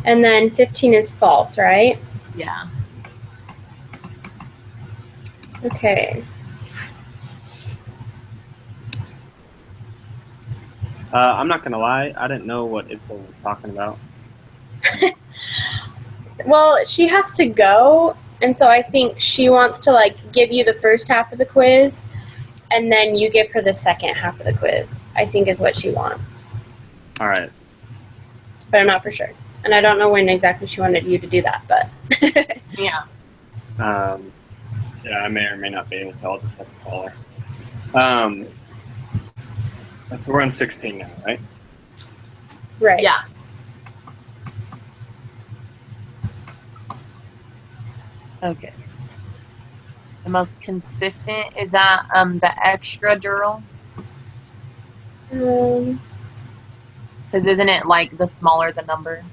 And then 15 is false, right? Yeah. Okay. I'm not gonna lie, I didn't know what Itzel was talking about. Well, she has to go, and so I think she wants to like give you the first half of the quiz, and then you give her the second half of the quiz. I think is what she wants, All right. but I'm not for sure, and I don't know when exactly she wanted you to do that. But Yeah. Yeah, I may or may not be able to. I'll just have to call her. So we're on 16 now, right? right. Yeah. Okay. The most consistent is that the extradural? Because isn't it like the smaller the number,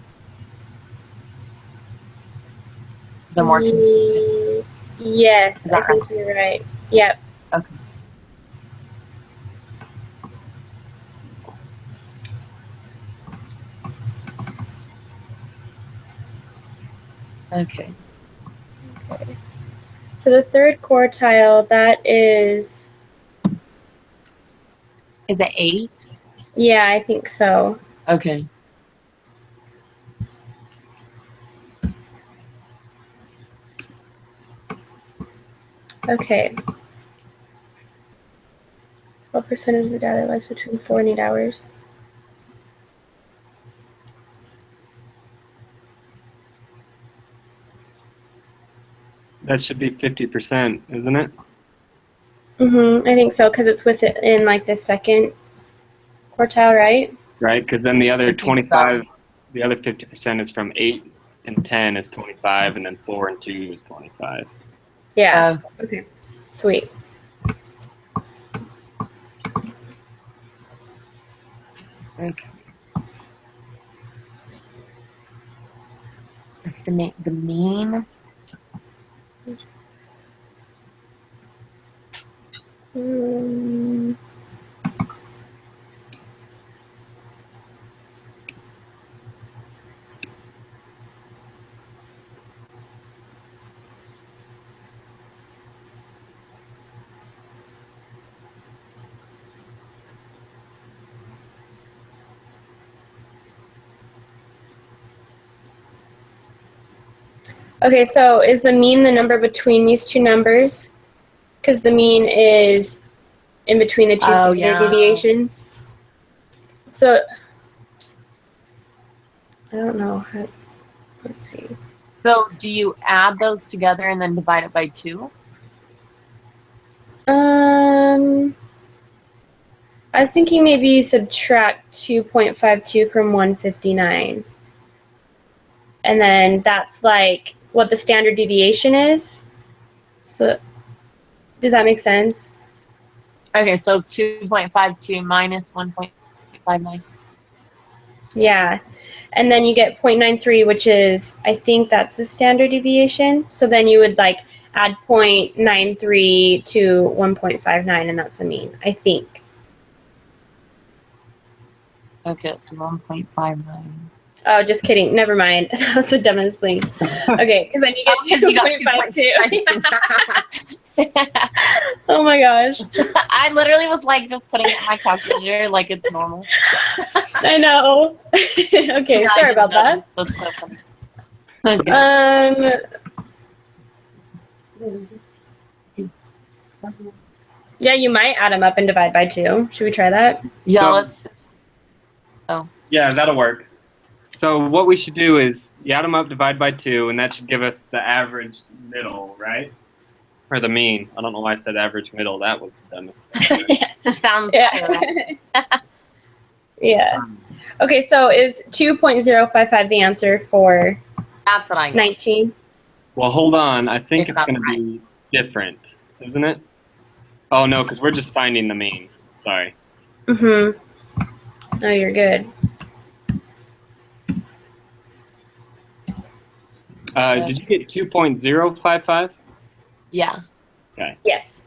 the more consistent? Yes, Is that I think right? you're right. Yep. Okay. Okay. Okay. So the third quartile, that is. Is it 8? Yeah, I think so. Okay. Okay. What percentage of the data lies between 4 and 8 hours? That should be 50%, isn't it? I think so, because it's within like the second quartile, right? Right, because then the other 25, so. the other 50% is from 8 and 10 is 25, and then 4 and 2 is 25. Yeah. Okay. Sweet. Okay. Estimate the mean. Okay, so is the mean the number between these two numbers? Because the mean is in between the two standard deviations. So, I don't know how, let's see. So do you add those together and then divide it by 2? I was thinking maybe you subtract 2.52 from 159. And then that's like what the standard deviation is. So, does that make sense? Okay, so 2.52 minus 1.59. Yeah. And then you get 0.93, which is, I think that's the standard deviation. So then you would like add 0.93 to 1.59, and that's the mean, I think. Okay, so 1.59. Oh, just kidding. Never mind. That was the dumbest thing. Okay, because then you get 2.52. Oh my gosh. I literally was like just putting it in my calculator like it's normal. I know. Okay, sorry about that. That's so funny. Yeah, you might add them up and divide by 2. Should we try that? Yeah, let's. Oh. Yeah, that'll work. So what we should do is you add them up, divide by 2, and that should give us the average middle, right? Or the mean. I don't know why I said average middle. That was the dumbest thing. That sounds right. Yeah. Okay, so is 2.055 the answer for That's what I got. 19? Well, hold on. I think it's going to be different, isn't it? Oh, no, because we're just finding the mean. Sorry. No, you're good. Did you get 2.055? Yeah. Okay. Yes.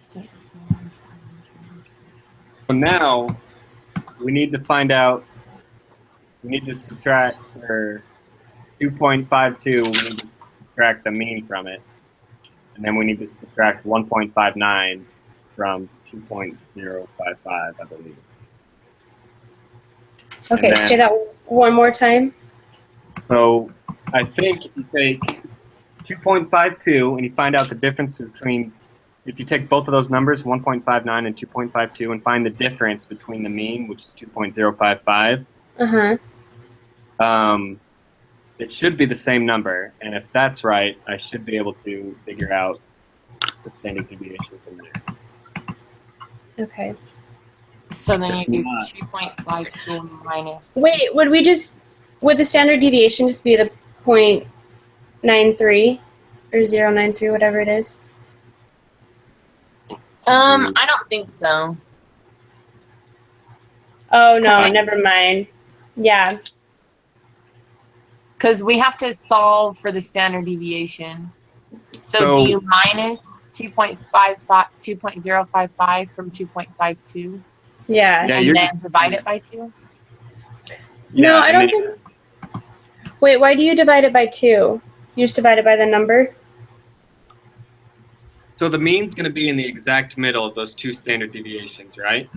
So now we need to find out we need to subtract for 2.52. We need to subtract the mean from it, and then we need to subtract 1.59 from 2.055, I believe. Okay, And then- say that one more time. So I think you take 2.52 and you find out the difference between, if you take both of those numbers, 1.59 and 2.52, and find the difference between the mean, which is 2.055, it should be the same number. And if that's right, I should be able to figure out the standard deviation from there. Okay. So then you It's do not. 2.52 minus. Wait, would the standard deviation just be the 0.93 or 0.93, whatever it is? I don't think so. Oh no, Okay. never mind. Yeah. Because we have to solve for the standard deviation. So So- do you minus 2.055 from 2.52 Yeah. Yeah, and you're- then divide it by 2? No, I and don't then- think. Wait, why do you divide it by 2? You just divide it by the number? So the mean's going to be in the exact middle of those two standard deviations, right?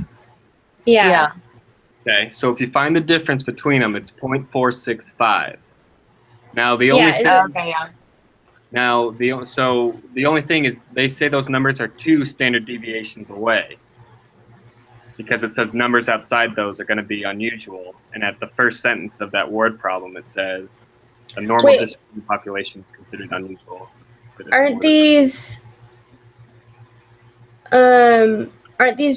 Yeah. Okay, so if you find the difference between them, it's 0.465. Now the only Yeah, thing, Okay, yeah. now the only thing is they say those numbers are 2 standard deviations away, because it says numbers outside those are going to be unusual, and at the first sentence of that word problem it says a normal Wait. distributed population is considered unusual. Aren't these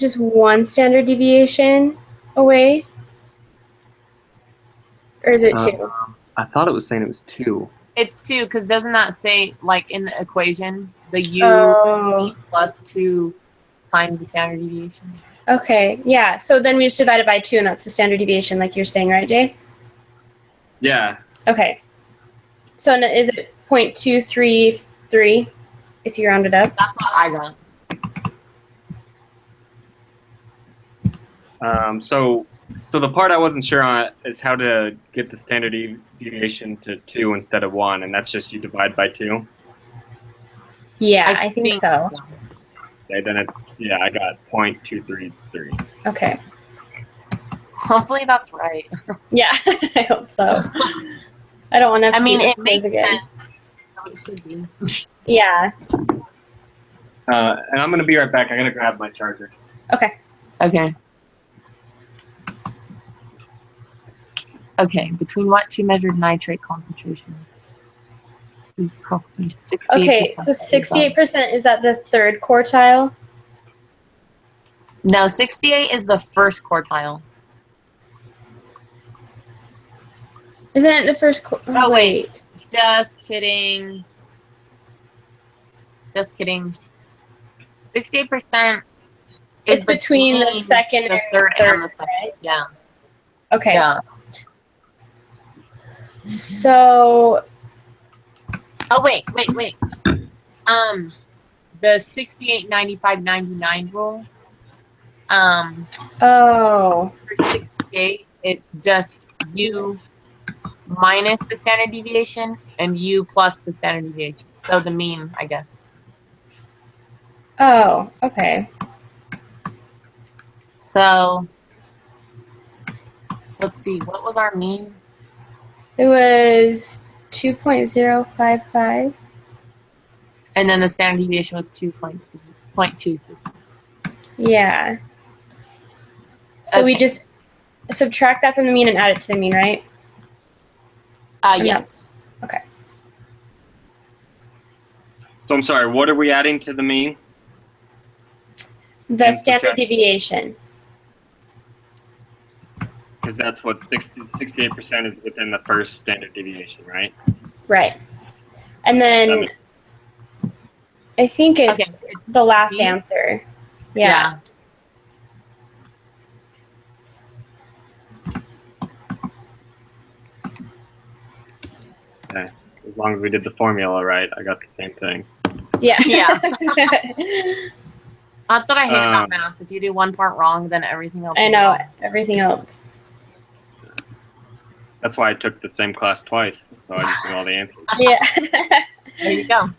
just 1 standard deviation away? Or is it 2? I thought it was saying it was 2. It's 2 because doesn't that say, like in the equation, the u Oh, plus 2 times the standard deviation? okay. Yeah, so then we just divide it by 2 and that's the standard deviation like you're saying, right, Jay? Yeah, Okay. So is it 0.233 if you round it up? That's what I got. So the part I wasn't sure on is how to get the standard deviation to 2 instead of 1, and that's just you divide by 2. Yeah, I think so. Okay, then I got 0.233. Okay. Hopefully that's right. Yeah, I hope so. I don't want to have to I mean, do this it makes quiz again. sense. So it should be. Yeah. And I'm gonna be right back. I gotta grab my charger. Okay. Okay. Okay, between what 2 measured nitrate concentration? Is approximately 68%. Okay, so 68%, is that the third quartile? No, 68 is the first quartile. Isn't it the first Oh, wait. Just kidding. Just kidding. 68% is It's between the second the and third third, and the second. right? Yeah. Okay. Yeah. So, Oh, wait. The 68, 95, 99 rule. oh, For 68, it's just u minus the standard deviation and u plus the standard deviation. So the mean, I guess. oh, okay. So let's see, what was our mean? It was 2.055. And then the standard deviation was 2.23. Yeah. So we Okay. just subtract that from the mean and add it to the mean, right? And Yes. Okay. So I'm sorry. What are we adding to the mean? The And standard subtract. deviation. Because that's what 68% is within the first standard deviation, right? Right. And then I think it's Okay. It's the last B? answer. Yeah. Okay. As long as we did the formula right, I got the same thing. Yeah. Yeah. That's what I hate about Um, math. If you do one part wrong, then everything else I is know wrong. everything else. That's why I took the same class twice, so I just knew all the answers. Yeah. There you go.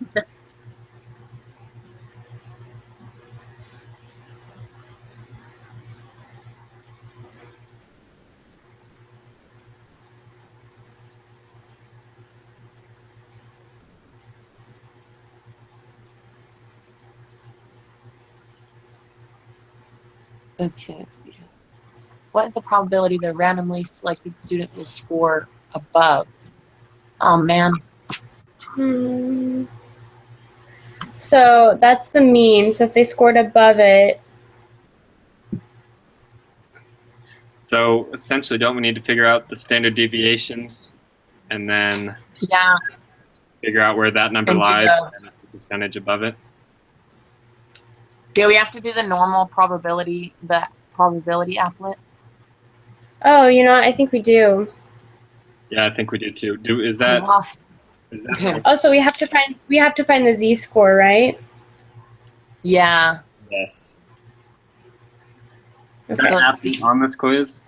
Okay, let's see. What is the probability that a randomly selected student will score above? Oh man. So that's the mean. So if they scored above it, So essentially, don't we need to figure out the standard deviations and then Yeah. figure out where that number And do lies the- and the percentage above it? Yeah, we have to do the normal probability, the probability applet. oh, you know what? I think we do. Yeah, I think we do too. Is Wow. that Okay. Oh, so we have to find the z-score, right? Yeah. yes? Is Okay. that absent on this quiz?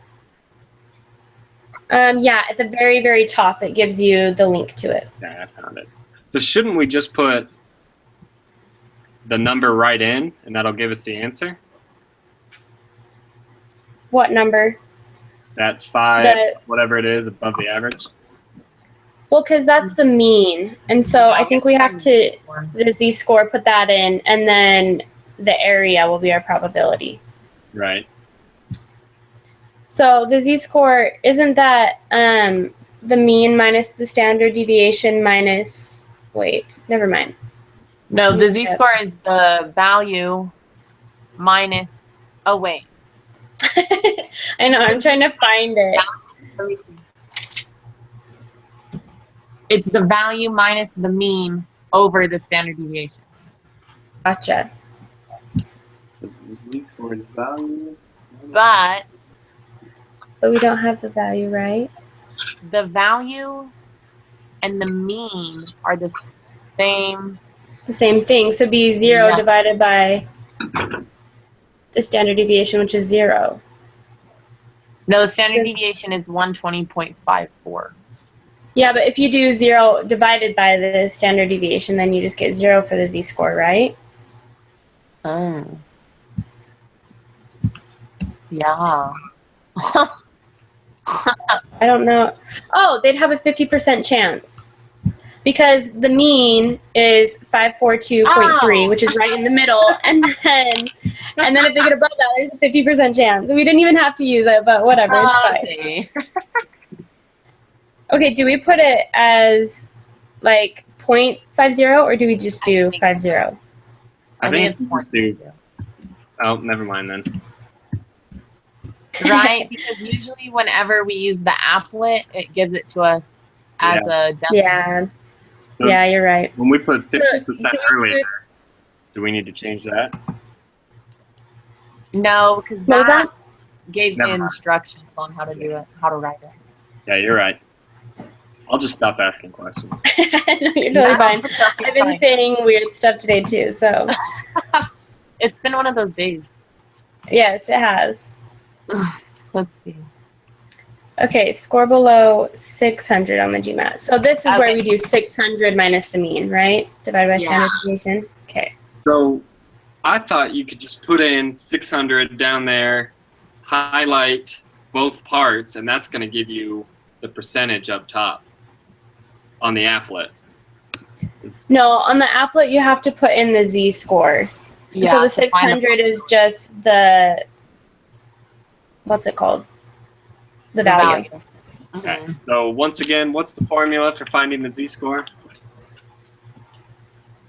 Yeah, at the very, very top, it gives you the link to it. Yeah, I found it. So shouldn't we just put the number right in, and that'll give us the answer? What number? That's 5, The whatever it is, above the average. well, because that's the mean, and so I think we have to the z-score, put that in, and then the area will be our probability. Right. So the z-score, isn't that the mean minus the standard deviation minus, wait, never mind. No, the z-score is the value minus, oh wait. I know, I'm trying to find it. Let me see. It's the value minus the mean over the standard deviation. Gotcha. The z-score is value. But But we don't have the value, right? the value and the mean are the same. The same thing. So it'd be 0 Yeah. divided by the standard deviation, which is 0. No, the standard deviation is 120.54. Yeah, but if you do 0 divided by the standard deviation, then you just get 0 for the z-score, right? Oh. Yeah. I don't know. Oh, they'd have a 50% chance. Because the mean is 542.3, Oh. which is right in the middle, and then if they get above that, there's a 50% chance. We didn't even have to use it, but whatever, it's fine. Okay. Okay, do we put it as like 0.50, or do we just do 50? I think it's it's just do. Oh, never mind then. Right, because usually whenever we use the applet, it gives it to us as a decimal. Yeah. So Yeah, you're right. when we put So, 50% do we earlier, do we need to change that? No, because What was that that? gave Never mind. instructions on how to do it, how to write it. Yeah, you're right. I'll just stop asking questions. No, you're totally fine. I've been saying weird stuff today too, so It's been one of those days. yes, it has. Let's see. Okay, score below 600 on the GMAT. So this is where Okay. we do 600 minus the mean, right? Divided by standard deviation. Okay. So I thought you could just put in 600 down there, highlight both parts, and that's going to give you the percentage up top on the applet. No, on the applet you have to put in the z-score. Yeah, So the to find 600 is just the, what's it called? The value. Okay. Mhm. So once again, what's the formula for finding the z-score?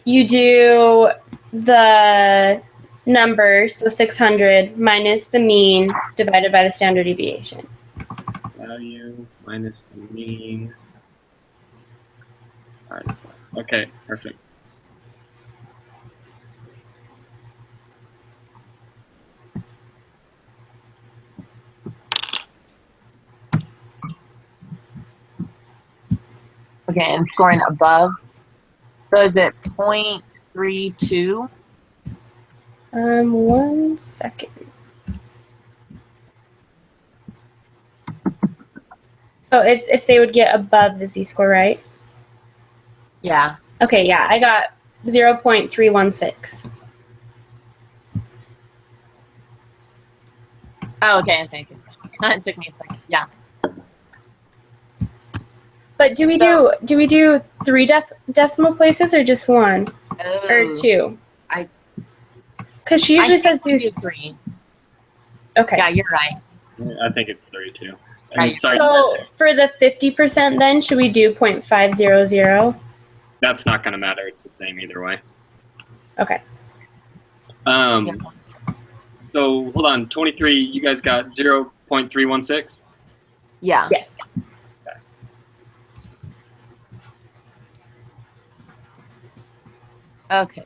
You do the number, so 600 minus the mean divided by the standard deviation. Value minus the mean. All right. Okay, perfect. Okay, and scoring above. So is it 0.32? 1 second. Oh, it's if they would get above the z-score, right? Yeah. Okay, yeah, I got 0.316. Oh, okay. That took me a second. Yeah. But do we do 3 decimal places or just 1 or 2? I- Because she usually says we do. do 3. Okay. Yeah, you're right. I think it's 3 too. Right. Sorry, So for the 50%, then should we do 0.500? that's not going to matter. It's the same either way. Okay. Um, Yeah, that's true. So hold on, 23. You guys got 0.316. Yeah. Yes. Okay.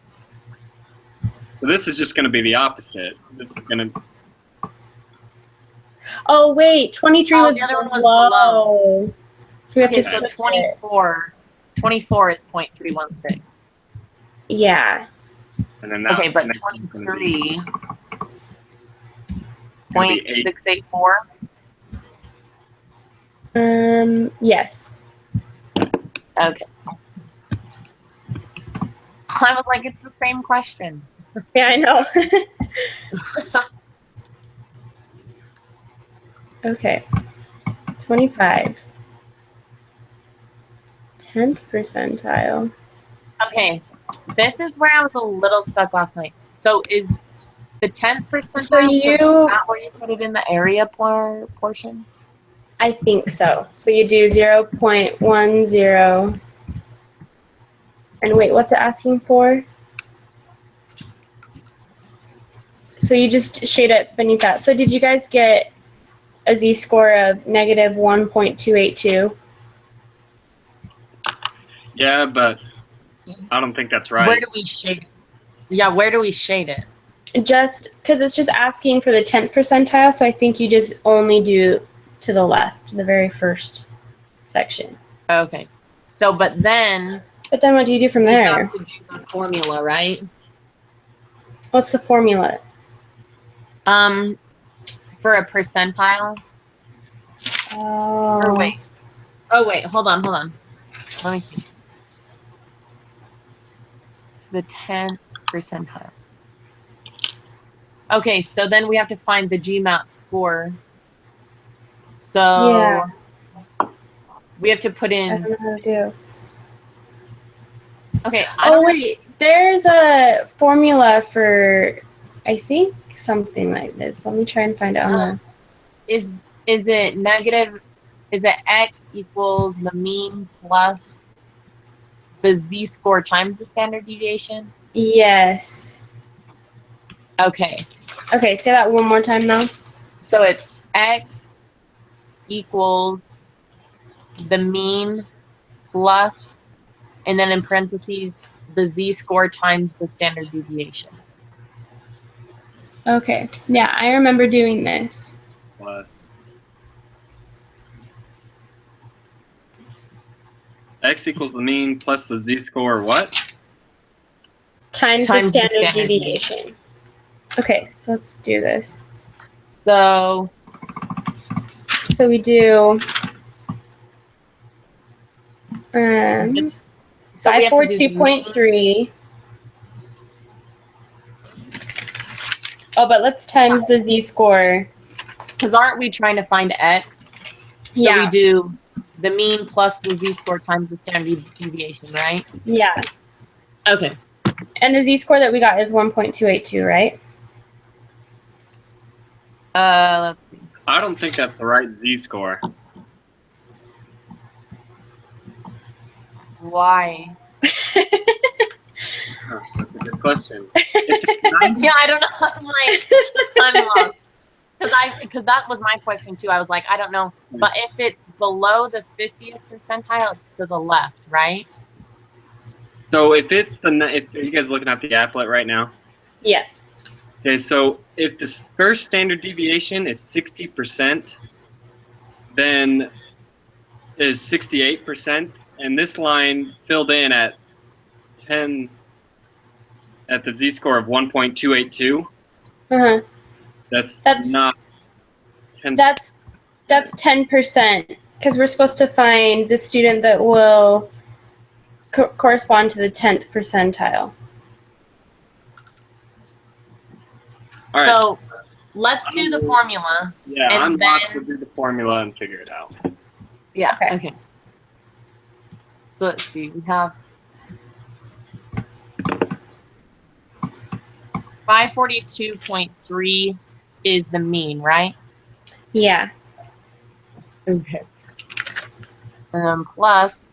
So this is just going to be the opposite. This is going to. Oh wait, 23 Oh, was the other one was below. So we have Okay, to so switch it. 24 is 0.316. Yeah. And then that, Okay, but next one's gonna be- 23 0.684. Yes. Okay. I was like, it's the same question. Yeah, I know. Okay. 25. 10th percentile. Okay, this is where I was a little stuck last night. So is the 10th percentile, So is you, that where you put it in the area portion? I think so. So you do 0.10. And wait, what's it asking for? So you just shade it beneath that. So did you guys get a z-score of negative 1.282? Yeah, but I don't think that's right. Where do we shade it? Yeah, where do we shade it? Just because it's just asking for the 10th percentile, so I think you just only do to the left, the very first section. Okay. So, but then But then what do you do from we there? have to do the formula, right? What's the formula? For a percentile. Oh. Or wait. Oh, wait. Hold on. Let me see. The 10th percentile. Okay, so then we have to find the GMAT score. So Yeah. we have to put I in. don't know how to do. Okay. Oh, wait. There's a formula for, I think, something like this. Let me try and find it on the. Is it negative? Is it x equals the mean plus the z-score times the standard deviation? Yes. Okay. Okay, say that one more time now. So it's x equals the mean plus, and then in parentheses, the z-score times the standard deviation. Okay. Yeah, I remember doing this. Plus x equals the mean plus the z-score what? Times Times the the standard standard deviation. Okay, so let's do this. So So we do so we have to do the mean. 542.3. Oh, but let's times the z-score. Because aren't we trying to find x? So Yeah. we do the mean plus the z-score times the standard deviation, right? Yeah. Okay. And the z-score that we got is 1.282, right? Let's see. I don't think that's the right z-score. Why? Huh, that's a good question. If it's 90 Yeah, I don't know. I'm lost. Because that was my question too. I was like, I don't know. But if it's below the 50th percentile, it's to the left, right? So if it's if are you guys looking at the applet right now? Yes. Okay, so if the first standard deviation is 60%, then is 68%, and this line filled in at 10 at the z-score of 1.282. Uh-huh. That's That's- not 10. That's 10%. because we're supposed to find the student that will correspond to the 10th percentile. All right. So let's do the formula. Yeah, and I'm then- lost to do the formula and figure it out. Yeah. Okay. Okay. So let's see. We have 542.3 is the mean, right? Yeah. Okay. Plus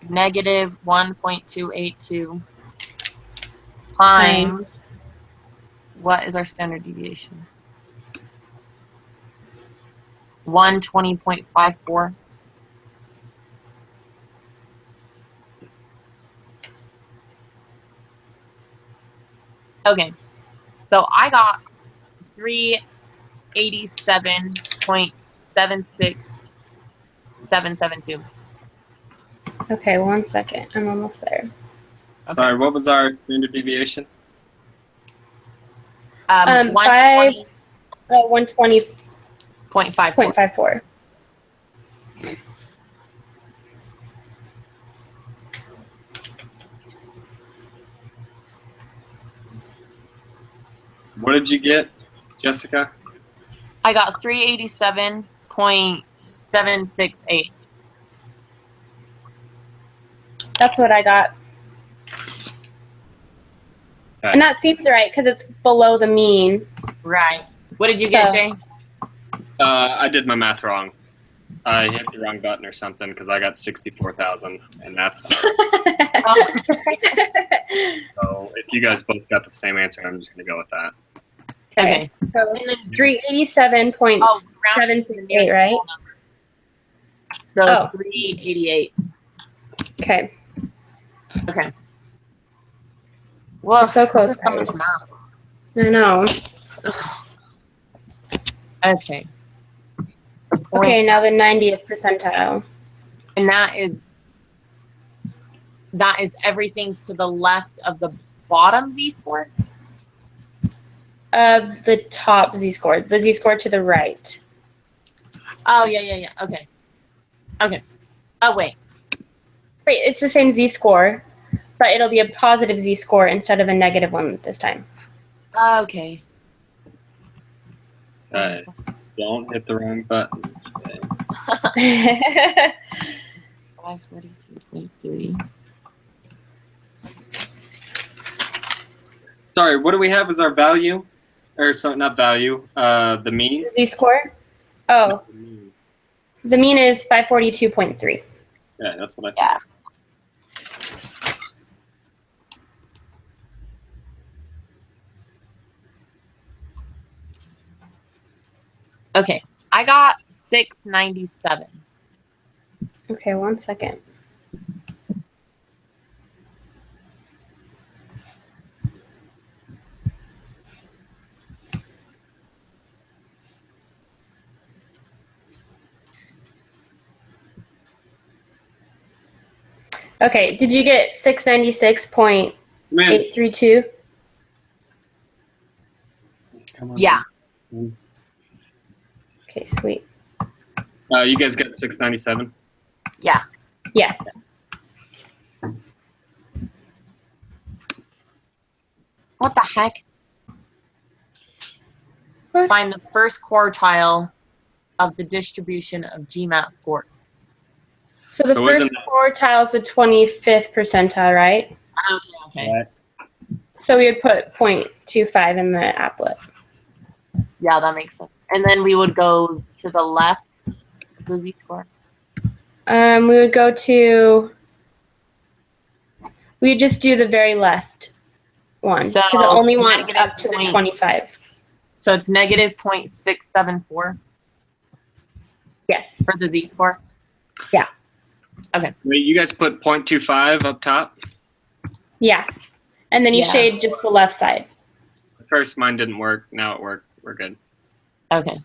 negative 1.282 times, what is our standard deviation? 120.54. Okay, so I got 387.76772. Okay, 1 second. I'm almost there. Okay. Sorry, what was our standard deviation? 120.54. 120.54. What did you get, Jessica? I got 387.768. That's what I got. Okay. And that seems right because it's below the mean. Right. What did you get, So- Jay? I did my math wrong. I hit the wrong button or something because I got 64,000, and that's Oh, so. If you guys both got the same answer, I'm just gonna go with that. okay. So And then 387.768, oh, round it to the nearest right? whole number. So Oh. it's 388. Okay. Okay. Well, We're so close, This is so much guys. math. I know. Okay. So point, Okay, now the 90th percentile and that is everything to the left of the bottom z-score. of the top z-score, the z-score to the right. Oh yeah. Okay. Okay. Oh wait. Right, it's the same z-score, but it'll be a positive z-score instead of a negative one this time. Okay. Don't hit the wrong button. 542.3. Sorry, what do we have as our value? Or so not value, the mean? Z-score? Oh, the mean is 542.3. Yeah, that's what I Yeah. Okay. I got 697. Okay, 1 second. Okay, did you get 696.832? Man, come on. Yeah. Okay, sweet. You guys got 697? Yeah. Yeah. What the heck? What? Find the first quartile of the distribution of GMAT scores. So the So first isn't that- quartile is the 25th percentile, right? Okay. Right. So we would put 0.25 in the applet. Yeah, that makes sense. And then we would go to the left of the z-score. We would go to, we would just do the very left one because So, it only wants negative up to the point. 25. So it's negative 0.674 Yes. for the z-score. Wait, you guys put 0.25 up top? Yeah. And then you Yeah. shade just the left side. At first, mine didn't work. Now it worked. We're good. Okay.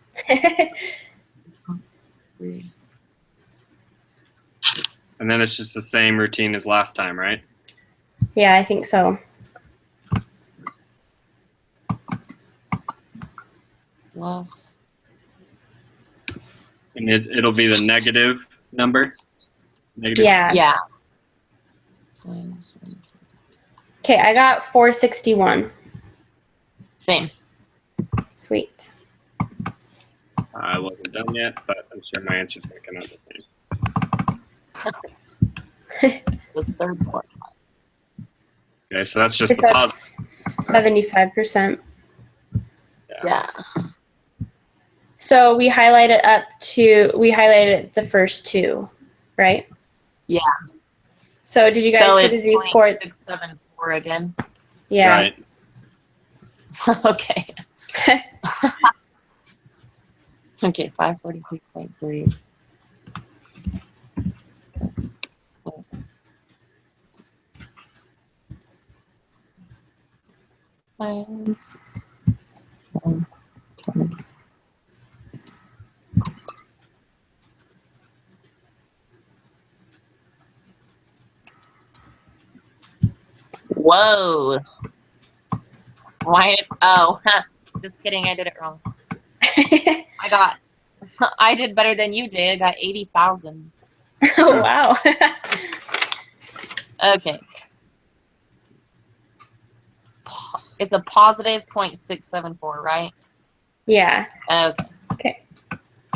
And then it's just the same routine as last time, right? Yeah, I think so. Plus And it'll be the negative number? Negative? Yeah. Yeah. Okay, I got 461. Same. Sweet. I wasn't done yet, but I'm sure my answer's going to come out the same. The third part. Okay, so that's just the That's positive. 75%. Yeah. So we highlighted the first two, right? Yeah. So did you guys So get the it's Z-score? 0.674 again. Yeah. Right. Okay. Okay, 543.3. Yes. Times 120. Whoa. Why? Oh, just kidding. I did it wrong. I did better than you, Jay. I got 80,000. Oh, wow. Okay. It's a positive 0.674, right? Yeah. Okay. Okay.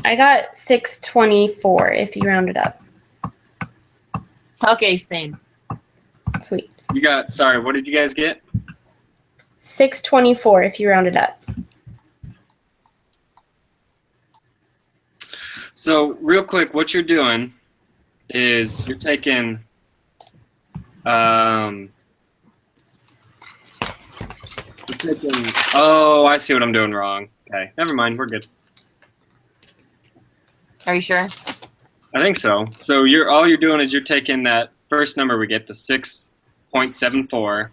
I got 624 if you round it up. Okay, same. Sweet. You got, sorry, what did you guys get? 624 if you round it up. So real quick, what you're doing is you're taking oh, I see what I'm doing wrong. Okay, never mind, we're good. Are you sure? I think so. So all you're doing is you're taking that first number we get, the 6.74, you're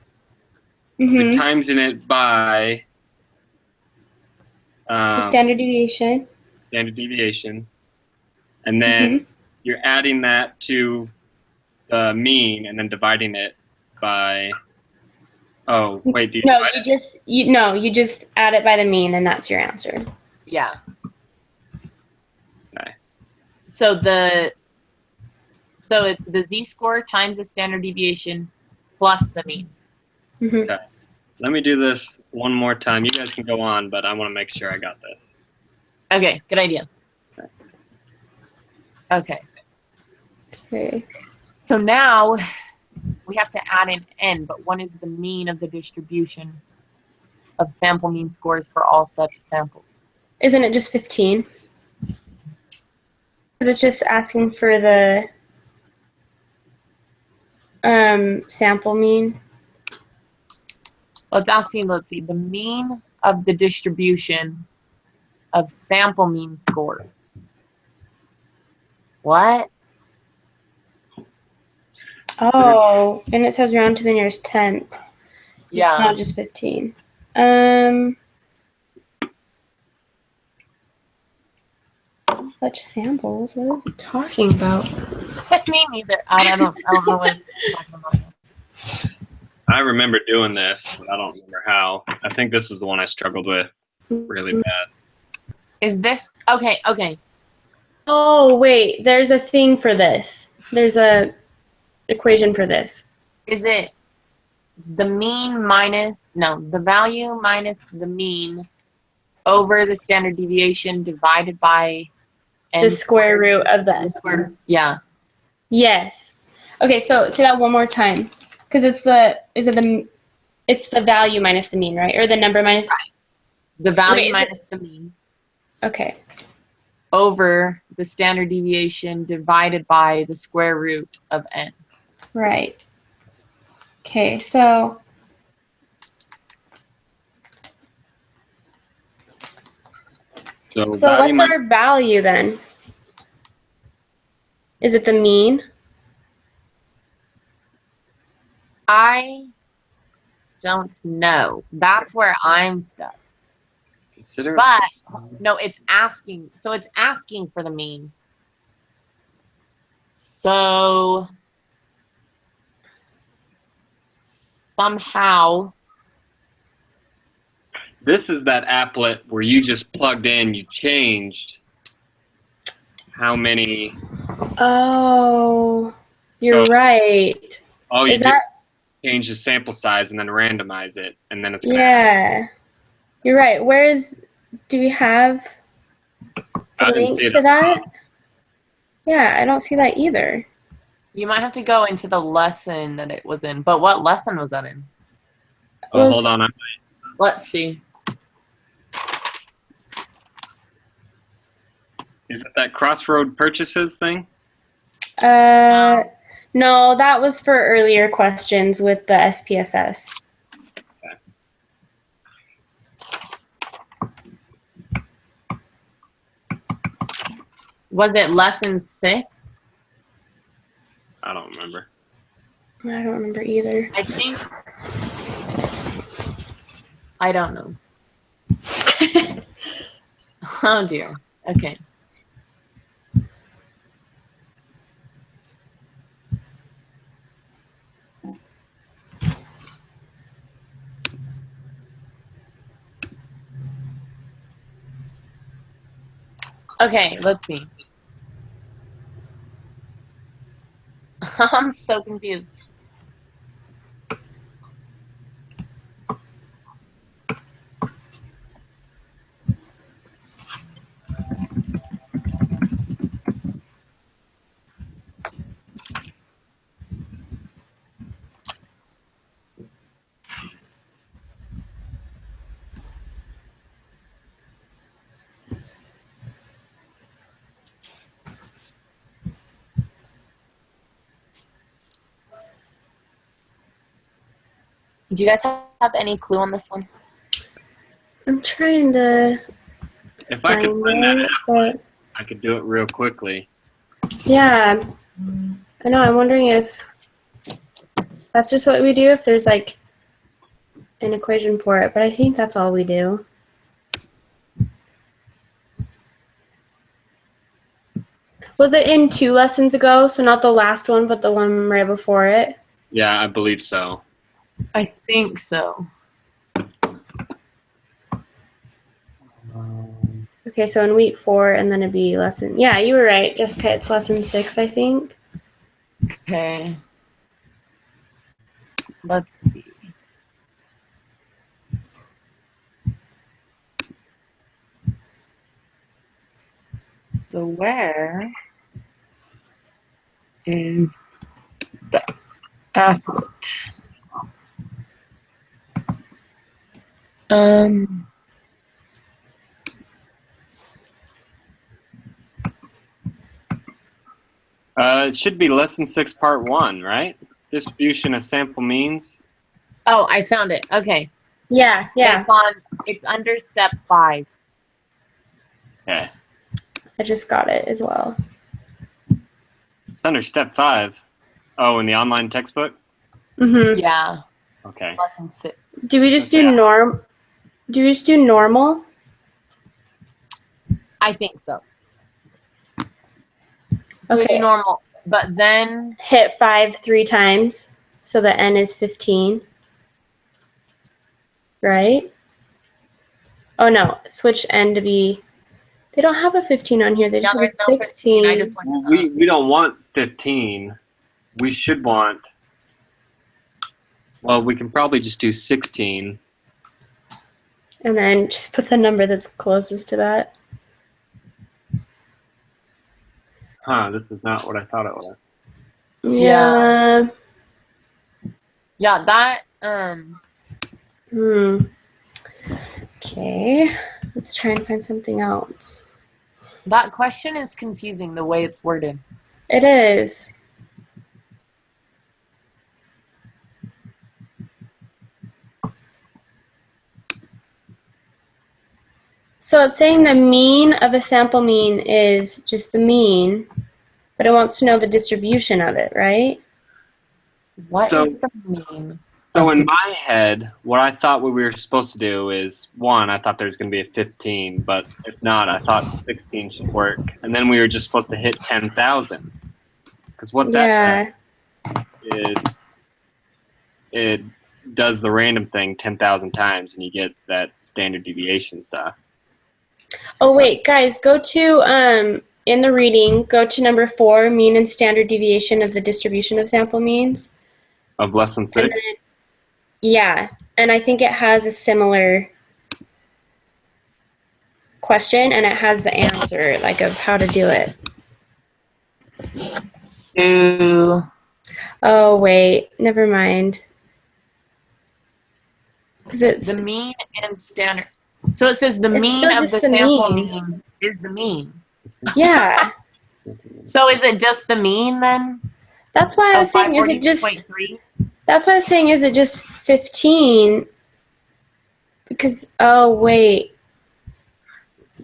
Mm-hmm. timesing it by The standard deviation. standard deviation, and then you're adding that to the mean and then dividing it by, oh, wait, do you No, divide it? you just add it by the mean and that's your answer. Yeah. Okay. So it's the z-score times the standard deviation plus the mean. Mm-hmm. Okay. Let me do this one more time. You guys can go on, but I want to make sure I got this. Okay, good idea. Okay. Okay. So now we have to add an n, but one is the mean of the distribution of sample mean scores for all such samples. Isn't it just 15? Because it's just asking for the sample mean. Well, it's asking, let's see, the mean of the distribution of sample mean scores. What? Oh, and it says round to the nearest tenth. Yeah. Not just 15. Such samples. What is it talking about? Me neither. I don't know what it's talking about. I remember doing this, but I don't remember how. I think this is the one I struggled with really bad. Is this okay? Okay. Oh, wait. There's a thing for this. There's a equation for this. Is it the mean minus the value minus the mean over the standard deviation divided by The square root of the the. square? Yeah. Yes. Okay, so say that one more time. Because it's the value minus the mean, right? Or the number minus. The value Wait, minus the mean Okay. over the standard deviation divided by the square root of n. Right. Okay, so So what's value our value then? Is it the mean? I don't know. That's where I'm stuck. consider But no, it's asking. So it's asking for the mean. So somehow, this is that applet where you just plugged in, you changed how many. Oh, you're So- right. Oh, you Is do that? change the sample size and then randomize it, and then it's gonna. Yeah, you're right. Do we have I the didn't see link it to up that? Yeah, I don't see that either. You might have to go into the lesson that it was in. But what lesson was that in? Oh, Was- hold on. Let's see. Is it that crossroad purchases thing? No, that was for earlier questions with the SPSS. Was it lesson 6? I don't remember. I don't remember either. I think. I don't know. Oh dear. Okay. Okay, let's see. I'm so confused. Do you guys have any clue on this one? I'm trying to If I could find find that it, app, but I could do it real quickly. yeah, I know. I'm wondering if that's just what we do, if there's like an equation for it, but I think that's all we do. Was it in 2 lessons ago? So not the last one, but the one right before it? Yeah, I believe so. I think so. Okay, so in week 4, and then it'd be lesson. Yeah, you were right, Jessica. It's lesson 6, I think. Okay. Let's see. So where is the applet? It should be lesson 6, part 1, right? Distribution of sample means. Oh, I found it. Okay. Yeah. It's under step 5. Okay. I just got it as well. It's under step 5. Oh, in the online textbook? Mm-hmm. Yeah. Okay. Lesson 6. Do we just Okay. do we just do normal? I think so. So we Okay. do normal, but then Hit 5 3 times, so the n is 15. Right? Oh no, switch n to be. They don't have a 15 on here. They just have there's a no 16. 15. I just Well, looked it up. we don't want 15. We should want. Well, we can probably just do 16. And then just put the number that's closest to that. Huh, this is not what I thought it was. Yeah. Yeah, that Okay. Let's try and find something else. that question is confusing the way it's worded. It is. So it's saying the mean of a sample mean is just the mean, but it wants to know the distribution of it, right? What So- is the mean? So in my head, what I thought what we were supposed to do is, 1, I thought there was going to be a 15, but if not, I thought 16 should work. And then we were just supposed to hit 10,000. Because what that is, it does the random thing 10,000 times, and you get that standard deviation stuff. Oh wait, guys, go to in the reading, go to number 4, mean and standard deviation of the distribution of sample means. Of less than And 6? then, yeah, and I think it has a similar question, and it has the answer, like, of how to do it. Ooh. Oh, wait, never mind. Because it's, The mean and standard. So it says the It's mean still of just the the sample mean. mean is the mean. yeah. So is it just the mean then? That's why I was Of saying, is it just, 542.3? that's why I was saying, is it just 15? Because, oh, wait.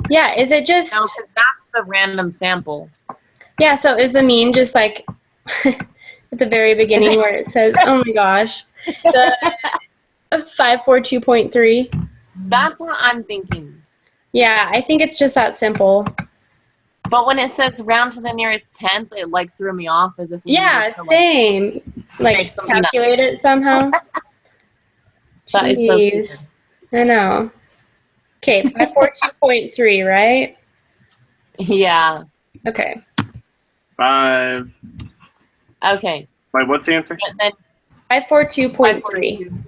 Yeah, is it just, No, because that's the random sample. yeah, so is the mean just like at the very beginning where it says, oh my gosh, the 542.3? That's what I'm thinking. Yeah, I think it's just that simple. But when it says round to the nearest tenth, it like threw me off as if we Yeah, needed to same. Like, make something up. calculate it somehow. That is so Jeez. stupid. I know. Okay, 542.3, right? Yeah. Okay. 5. Okay. Wait, what's the answer? But then 542.3. 542.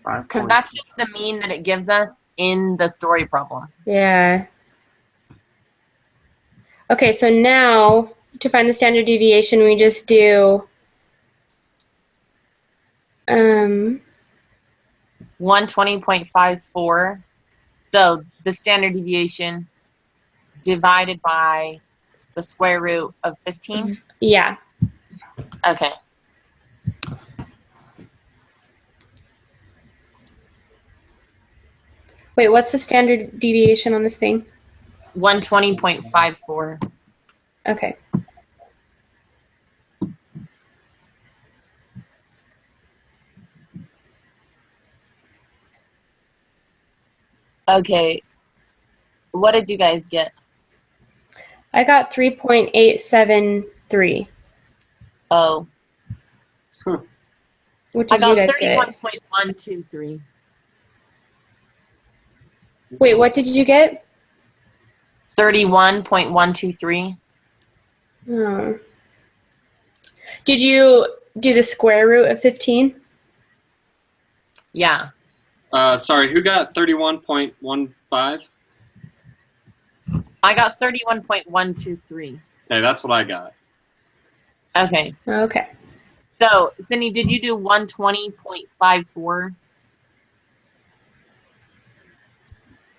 5. Because that's just the mean that it gives us in the story problem. Yeah. Okay, so now to find the standard deviation, we just do 120.54. So the standard deviation divided by the square root of 15. yeah. Okay. Wait, what's the standard deviation on this thing? 120.54. Okay. Okay. What did you guys get? I got 3.873. Oh, What I did you got guys get? 31.123. Wait, what did you get? 31.123. Oh. Did you do the square root of 15? Yeah. Sorry, who got 31.15? I got 31.123. Okay, that's what I got. Okay. Okay. So, Cindy, did you do 120.54?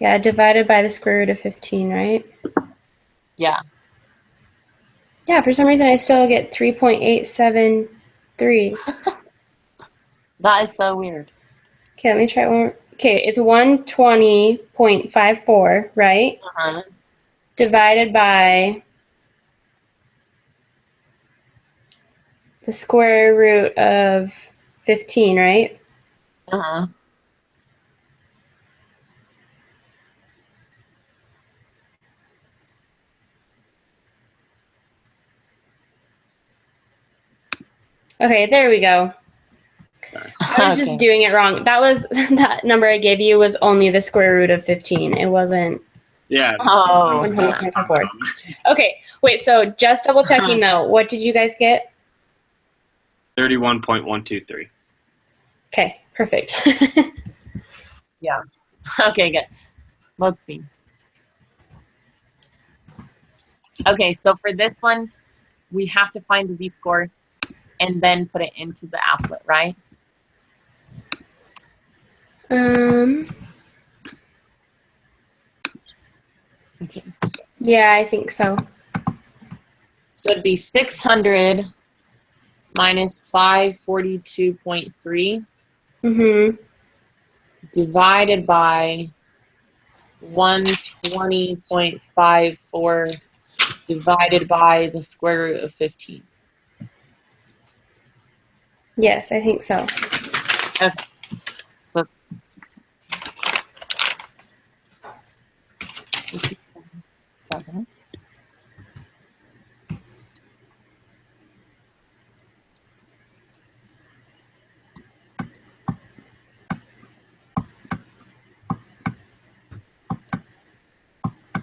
Yeah, divided by the square root of 15, right? Yeah. Yeah, for some reason I still get 3.873. That is so weird. Okay, let me try one more. Okay, it's 120.54, right? Uh-huh. Divided by the square root of 15, right? Uh-huh. Okay, there we go. I was Okay. just doing it wrong. That was that number I gave you was only the square root of 15. It wasn't Yeah. Oh. 100.54. Okay, wait, so just double checking though. What did you guys get? 31.123. Okay, perfect. Yeah. Okay, good. Let's see. Okay, so for this one, we have to find the z-score and then put it into the applet, right? Okay. Yeah, I think so. So it'd be 600 minus 542.3 Mm-hmm. divided by 120.54 divided by the square root of 15. Yes, I think so. Okay. So it's 7.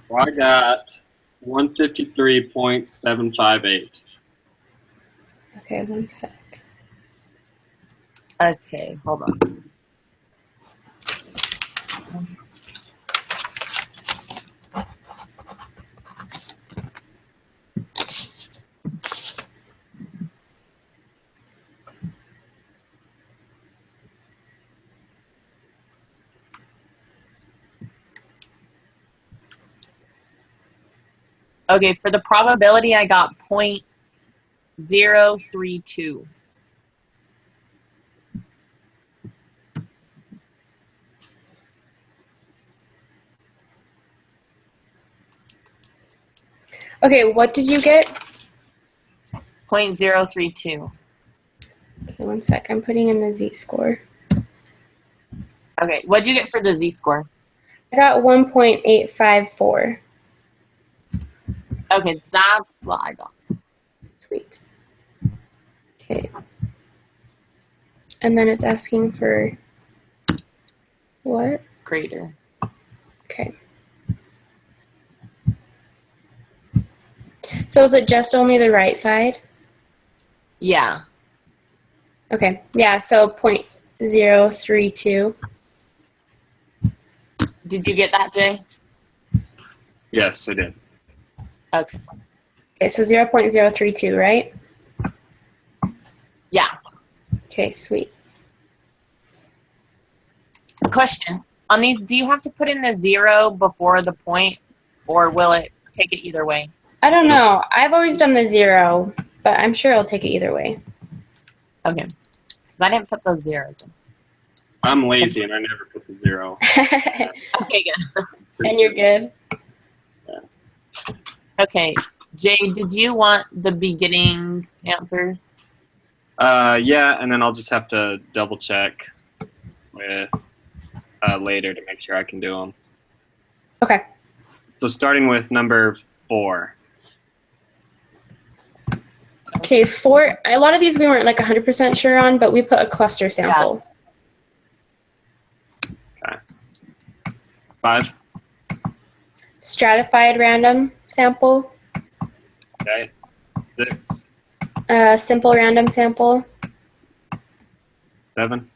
Well, I got 153.758. Okay, 1 sec. Okay, hold on. Okay, for the probability, I got 0.032. Okay, what did you get? 0.032. Okay, 1 sec. I'm putting in the z-score. Okay, what'd you get for the z-score? I got 1.854. Okay, that's what I got. Sweet. Okay. And then it's asking for what? Greater. Okay. So is it just only the right side? Yeah. Okay. Yeah, so 0.032. Did you get that, Jay? Yes, I did. Okay. Okay, so 0.032, right? Yeah. Okay, sweet. Question. On these, do you have to put in the 0 before the point, or will it take it either way? I don't know. I've always done the 0, but I'm sure it'll take it either way. Okay. Because I didn't put those zeros in. I'm lazy and I never put the 0. Okay, good. And you're good. Okay. Jay, did you want the beginning answers? Yeah, and then I'll just have to double check with later to make sure I can do them. Okay. So starting with number 4. Okay, 4. A lot of these we weren't like 100% sure on, but we put a cluster sample. Okay. 5. Stratified random sample. Okay. 6. Simple random sample. 7.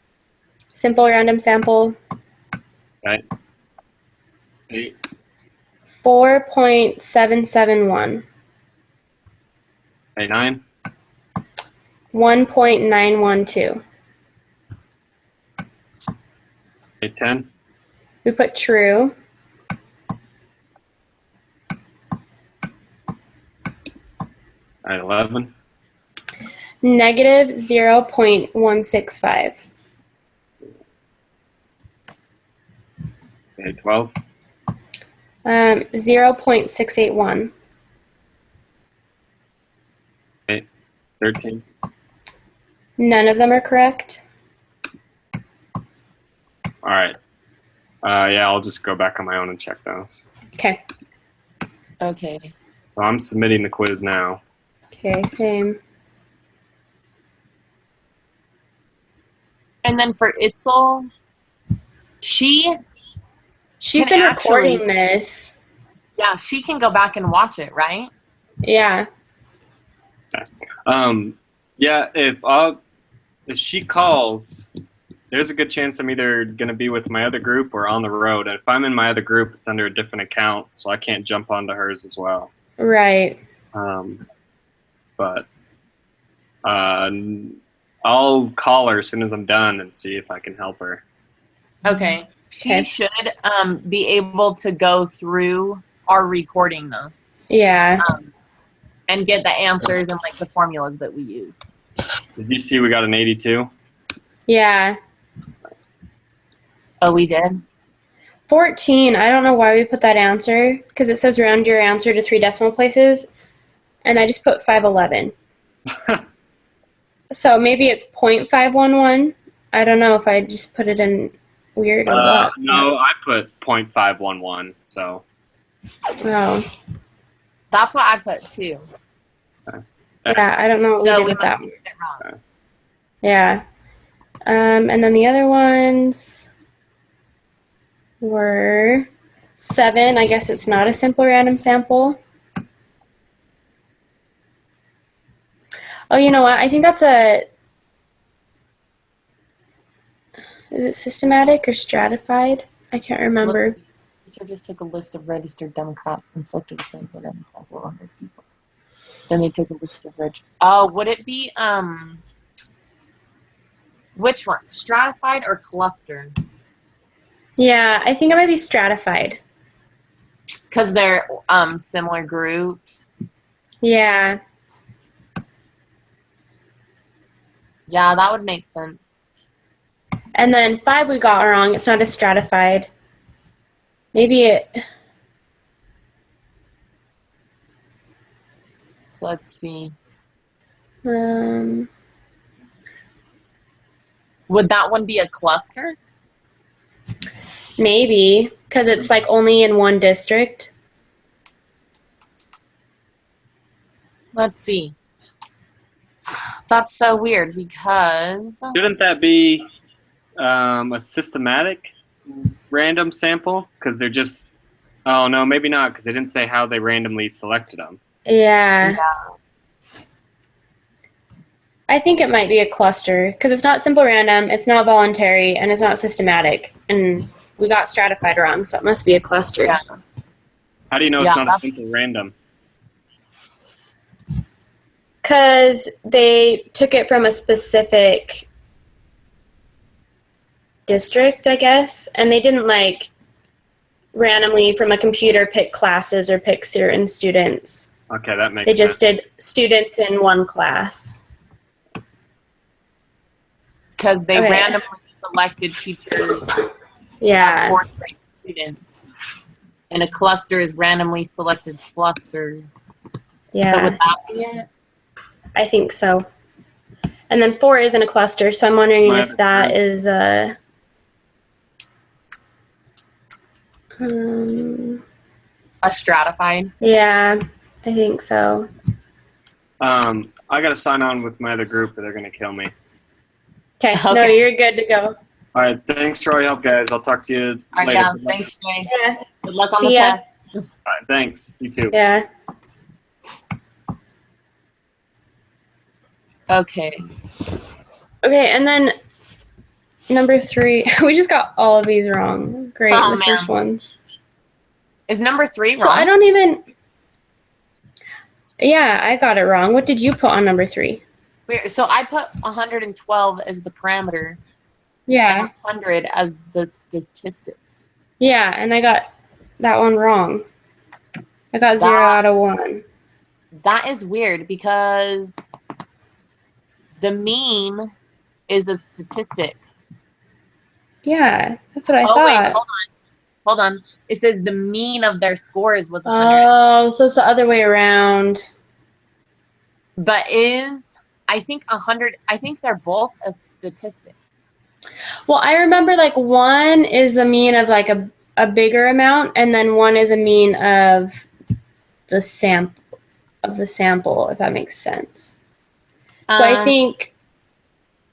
Simple random sample. Okay. 8. 4.771. Okay. 9. 1.912. Okay. 10. We put true. All right. 11. Negative 0.165. Okay. 12. 0.681. Okay. 13. None of them are correct. All right. Yeah, I'll just go back on my own and check those. Okay. Okay. So I'm submitting the quiz now. Okay, same. And then for Itzel, she's been recording this. Yeah, she can go back and watch it, right? Yeah. Yeah, if she calls, there's a good chance I'm either going to be with my other group or on the road. And if I'm in my other group, it's under a different account, so I can't jump onto hers as well. Right. But I'll call her as soon as I'm done and see if I can help her. Okay. She should be able to go through our recording, though. Yeah. And get the answers and, like, the formulas that we used. Did you see we got an 82? Yeah. Oh, we did? 14. I don't know why we put that answer, because it says round your answer to 3 decimal places, and I just put 511. So maybe it's 0.511. I don't know if I just put it in weird or what. No, I put 0.511, so. Oh. That's what I put, too. Yeah, I don't know what So we we did with that. must have did it wrong. Yeah. And then the other ones were 7. I guess it's not a simple random sample. Oh, you know what? I think that's is it systematic or stratified? I can't remember. Let's see. Teacher just took a list of registered Democrats and selected a sample and sample of 100 people. Then they took a list of would it be which one? Stratified or cluster? Yeah, I think it might be stratified. Because they're similar groups. Yeah. Yeah, that would make sense. And then 5 we got wrong. It's not a stratified. Maybe it... So let's see. Um, Would that one be a cluster? maybe, because it's like only in one district. Let's see. That's so weird because Shouldn't that be a systematic random sample? Because they're just. Oh no, maybe not. Because they didn't say how they randomly selected them. Yeah. I think it might be a cluster, because it's not simple random, it's not voluntary, and it's not systematic. And we got stratified wrong, so it must be a cluster. Yeah. How do you know Yeah, it's not a that's- simple random? Because they took it from a specific district, I guess, and they didn't like randomly from a computer pick classes or pick certain students. Okay, that makes They sense. just did students in one class. because they Okay. randomly selected teachers Yeah. of fourth grade students. And a cluster is randomly selected clusters. So Yeah. would that be it? I think so. And then 4 isn't a cluster, so I'm wondering My if other that three. is A stratified? yeah, I think so. I gotta sign on with my other group, or they're gonna kill me. Okay, no, Okay. you're good to go. All right, thanks for all your help, guys. I'll talk to you All right, later. yeah, Good luck. thanks, Jay. Yeah, Good luck on See the ya. test. All right, thanks. You too. yeah. Okay. Okay, and then number 3, we just got all of these wrong. Great, Oh, the first man. ones. Is number 3 wrong? So I don't even. Yeah, I got it wrong. What did you put on number 3? Weird. So I put 112 as the parameter and Yeah, 100 as the statistic. yeah, and I got that one wrong. I got 0 That- out of 1. That is weird because the mean is a statistic. Yeah, that's what I Oh, wait, thought. hold on. Hold on. It says the mean of their scores was 100. Oh, so it's the other way around. But I think 100, I think they're both a statistic. Well, I remember like 1 is a mean of like a bigger amount, and then 1 is a mean of the sample, if that makes sense. So I think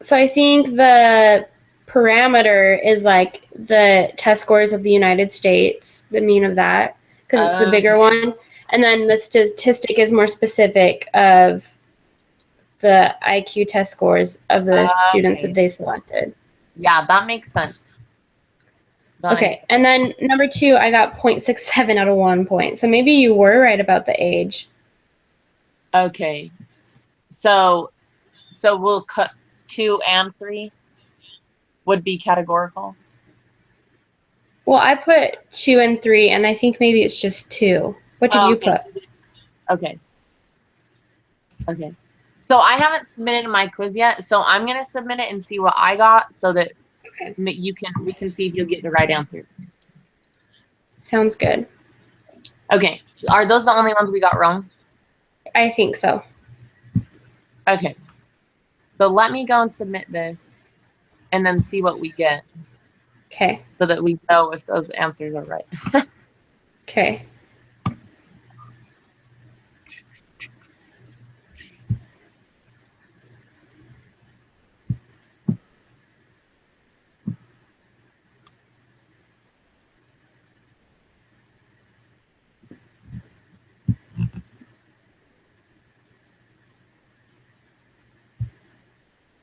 the parameter is like the test scores of the United States, the mean of that, because it's the bigger one. And then the statistic is more specific of the IQ test scores of the students Okay. that they selected. Yeah, that makes sense. That Okay, makes- and then number 2, I got 0.67 out of 1 point. So maybe you were right about the age. Okay. So we'll cut 2 and 3 would be categorical. Well, I put 2 and 3, and I think maybe it's just 2. What did you Okay. put? Okay. Okay. So I haven't submitted my quiz yet, so I'm gonna submit it and see what I got, so that Okay. we can see if you'll get the right answers. Sounds good. Okay. Are those the only ones we got wrong? I think so. Okay. So let me go and submit this, and then see what we get, Okay. so that we know if those answers are right. Okay.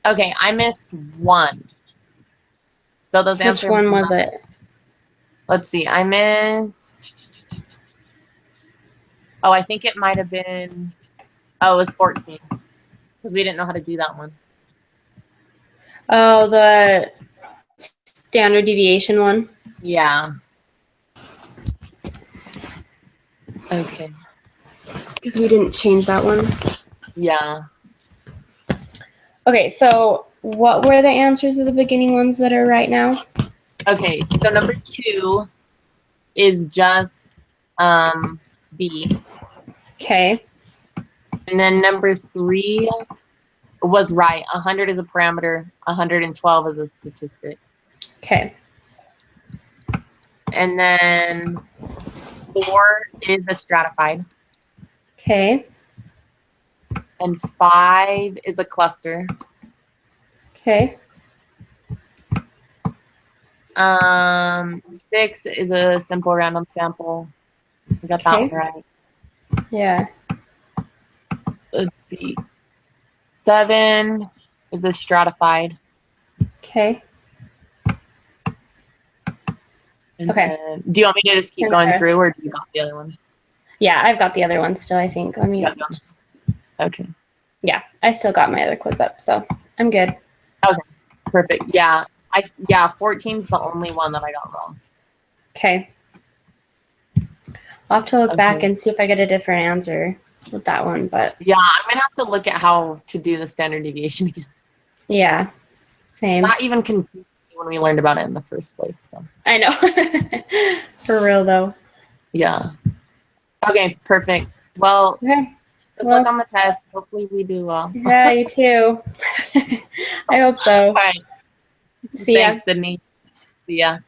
Okay, I missed one. So those Which answers. one was it? Let's see. I missed. Oh, I think it might have been. Oh, it was 14 because we didn't know how to do that one. Oh, the standard deviation one. Yeah. Okay. Because we didn't change that one. Yeah. Okay, so what were the answers of the beginning ones that are right now? Okay, so number 2 is just B. Okay. And then number 3 was right. 100 is a parameter, 112 is a statistic. Okay. And then 4 is a stratified. Okay. And 5 is a cluster. Okay. 6 is a simple random sample. We got that one Okay. right. Yeah. Let's see. 7 is a stratified. Okay. And Okay. then- do you want me to just keep going through, or do you got the other ones? Yeah, I've got the other one still, I think. Let me. You got those? Okay. Yeah, I still got my other quiz up, so I'm good. Perfect. Yeah. 14 is the only one that I got wrong. Okay. I'll have to look back Okay. and see if I get a different answer with that one, but Yeah, I'm gonna have to look at how to do the standard deviation again. yeah, same. Not even confused me when we learned about it in the first place. So I know. For real though. yeah. Okay, perfect. Well, Okay. good Well- luck on the test. Hopefully we do well. Yeah, you too. I hope so. All right. See ya. Thanks, Sydney. See ya.